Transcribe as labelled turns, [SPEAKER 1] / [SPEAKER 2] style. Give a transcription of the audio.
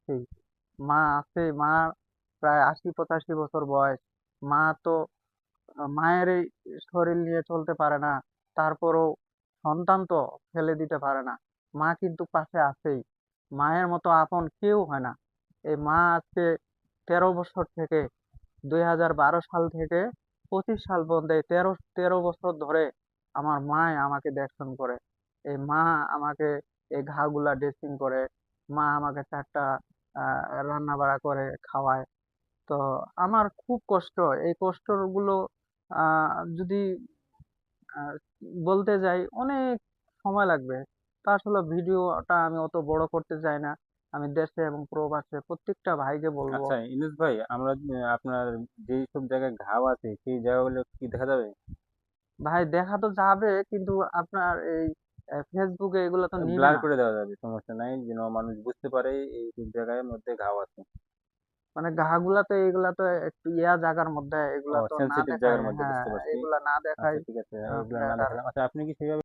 [SPEAKER 1] আছেই। মা আছে, মা প্রায় ৮০-৮৫ বছর বয়স। মা তো মায়ের এই শরীর নিয়ে চলতে পারে না, তারপরও সন্তান তো ফেলে দিতে পারে না। মা কিন্তু পাশে আছেই। মায়ের মতো আপন কেউ হয় না। এই মা আজকে 13 বছর থেকে 2012 সাল থেকে 25 সাল পর্যন্ত এই তেরো তেরো বছর ধরে আমার মা আমাকে দেখশন করে। এই মা আমাকে এই ঘা গুলা ড্রেসিং করে, মা আমাকে 4টা রান্না বাড়া করে খাওয়ায়। তো আমার খুব কষ্ট। এই কষ্টগুলো যদি আহ, বলতে যাই অনেক সময় লাগবে। তা আসলে ভিডিওটা আমি অত বড় করতে চাই না। আমি দেশে এবং প্রবাসে প্রত্যেকটা ভাইকে বলবো।
[SPEAKER 2] আচ্ছা ইনুস ভাই, আমরা আপনার যেই সব জায়গায় ঘাও আছে সেই জায়গাগুলো কি দেখা যাবে?
[SPEAKER 1] ভাই দেখা তো যাবে, কিন্তু আপনার এই ফেসবুকে এগুলো তো নিবে
[SPEAKER 2] ব্লার
[SPEAKER 1] না।
[SPEAKER 2] করে দেওয়া যাবে, সমস্যা নাই, যেন মানুষ বুঝতে পারে এই সব জায়গায় মধ্যে ঘাও আছে।
[SPEAKER 1] মানে ঘাগুলা তো এগুলা তো একটু জায়গার মধ্যে,
[SPEAKER 2] ও,
[SPEAKER 1] এগুলা তো না
[SPEAKER 2] সেন্সিটিভ
[SPEAKER 1] দেখায়।
[SPEAKER 2] জায়গার মধ্যে,
[SPEAKER 1] হ্যাঁ,
[SPEAKER 2] বুঝতে পারছি।
[SPEAKER 1] এগুলা না
[SPEAKER 2] আচ্ছা
[SPEAKER 1] দেখায়
[SPEAKER 2] ঠিক আছে, এগুলো না
[SPEAKER 1] বেটার।
[SPEAKER 2] দেখালাম। আচ্ছা আপনি কি সেভাবে